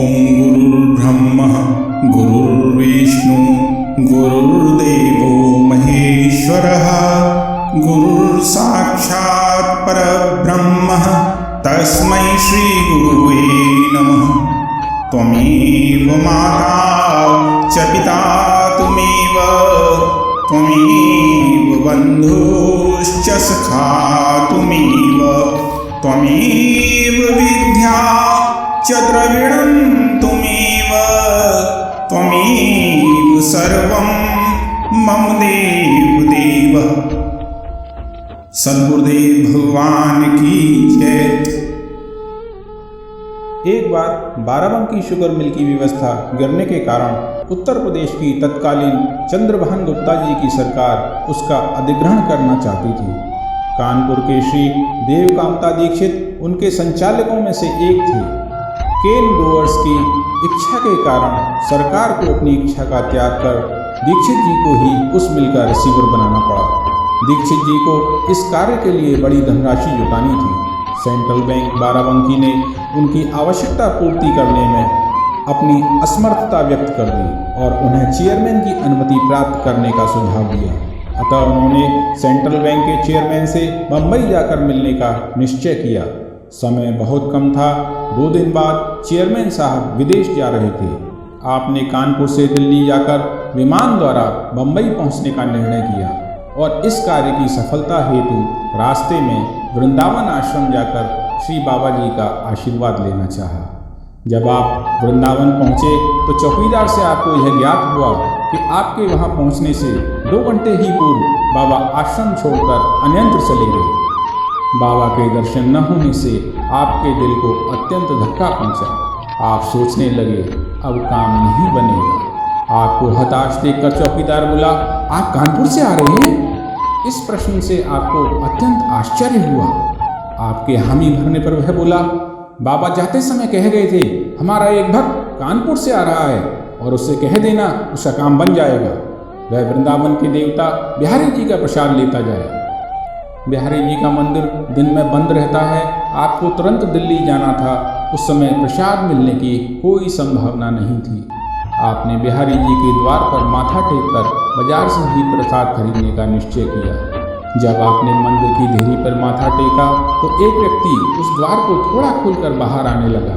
गुरुर्ब्रह्मा गुरुर्विष्णु गुरुर्देवो महेश्वरः गुरुर्साक्षात् परब्रह्म तस्मै श्रीगुरुवे नमः। त्वमेव माता च पिता त्वमेव बन्धुश्च सखा त्वमेव विद्या च द्रविणं त्वमेव सर्वं मम देव। सद्गुरुदेव भगवान की जय। एक बार बाराबंकी शुगर मिल की व्यवस्था गिरने के कारण उत्तर प्रदेश की तत्कालीन चंद्रभान गुप्ता जी की सरकार उसका अधिग्रहण करना चाहती थी। कानपुर के श्री देवकांता दीक्षित उनके संचालकों में से एक थे। केन ब्रूअर्स की इच्छा के कारण सरकार को अपनी इच्छा का त्याग कर दीक्षित जी को ही उस मिल का रिसीवर बनाना पड़ा। दीक्षित जी को इस कार्य के लिए बड़ी धनराशि जुटानी थी। सेंट्रल बैंक बाराबंकी ने उनकी आवश्यकता पूर्ति करने में अपनी असमर्थता व्यक्त कर दी और उन्हें चेयरमैन की अनुमति प्राप्त करने का सुझाव दिया। अतः उन्होंने सेंट्रल बैंक के चेयरमैन से बम्बई जाकर मिलने का निश्चय किया। समय बहुत कम था। 2 दिन बाद चेयरमैन साहब विदेश जा रहे थे। आपने कानपुर से दिल्ली जाकर विमान द्वारा बम्बई पहुंचने का निर्णय किया और इस कार्य की सफलता हेतु रास्ते में वृंदावन आश्रम जाकर श्री बाबा जी का आशीर्वाद लेना चाहा। जब आप वृंदावन पहुंचे तो चौकीदार से आपको यह ज्ञात हुआ कि आपके वहां पहुंचने से 2 घंटे ही पूर्व बाबा आश्रम छोड़कर अन्यत्र चले गए। बाबा के दर्शन न होने से आपके दिल को अत्यंत धक्का पहुंचा। आप सोचने लगे अब काम नहीं बनेगा। आपको हताश देखकर चौकीदार बोला, आप कानपुर से आ रहे हैं? इस प्रश्न से आपको अत्यंत आश्चर्य हुआ। आपके हामी भरने पर वह बोला, बाबा जाते समय कह गए थे हमारा एक भक्त कानपुर से आ रहा है और उससे कह देना उसका काम बन जाएगा। वह वृंदावन के देवता बिहारी जी का प्रसाद लेता जाए। बिहारी जी का मंदिर दिन में बंद रहता है। आपको तुरंत दिल्ली जाना था। उस समय प्रसाद मिलने की कोई संभावना नहीं थी। आपने बिहारी जी के द्वार पर माथा टेककर बाजार से ही प्रसाद खरीदने का निश्चय किया। जब आपने मंदिर की देहरी पर माथा टेका तो एक व्यक्ति उस द्वार को थोड़ा खोलकर बाहर आने लगा।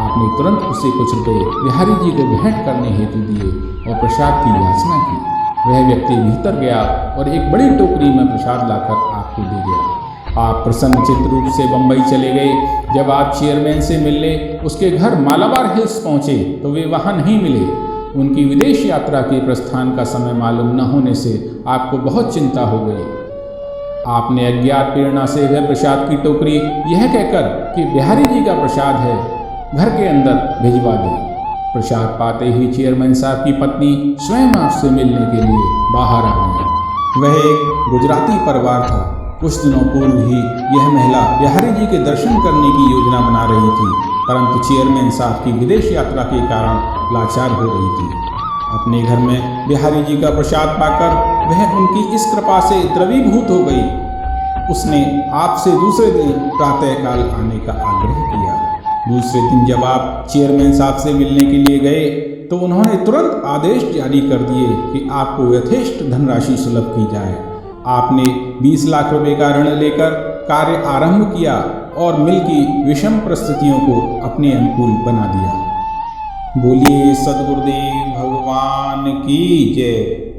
आपने तुरंत उसे कुछ रुपये बिहारी जी को भेंट करने हेतु दिए और प्रसाद की याचना की। वह व्यक्ति भीतर गया और एक बड़ी टोकरी में प्रसाद लाकर आपको दे गया। आप प्रसन्नचित्त रूप से बम्बई चले गए। जब आप चेयरमैन से मिलने उसके घर मालाबार हिल्स पहुंचे तो वे वहां नहीं मिले। उनकी विदेश यात्रा के प्रस्थान का समय मालूम न होने से आपको बहुत चिंता हो गई। आपने अज्ञात प्रेरणा से वह प्रसाद की टोकरी यह कहकर कि बिहारी जी का प्रसाद है घर के अंदर भिजवा दी। प्रसाद पाते ही चेयरमैन साहब की पत्नी स्वयं आपसे मिलने के लिए बाहर आ गई। वह एक गुजराती परिवार था। कुछ दिनों पूर्व ही यह महिला बिहारी जी के दर्शन करने की योजना बना रही थी, परंतु चेयरमैन साहब की विदेश यात्रा के कारण लाचार हो रही थी। अपने घर में बिहारी जी का प्रसाद पाकर वह उनकी इस कृपा से द्रवीभूत हो गई। उसने आपसे दूसरे दिन प्रातःकाल आने का आग्रह किया। दूसरे दिन जब आप चेयरमैन साहब से मिलने के लिए गए तो उन्होंने तुरंत आदेश जारी कर दिए कि आपको यथेष्ट धनराशि सुलभ की जाए। आपने 20 लाख रुपए का ऋण लेकर कार्य आरंभ किया और मिल की विषम परिस्थितियों को अपने अनुकूल बना दिया। बोलिए सद्गुरुदेव भगवान की जय।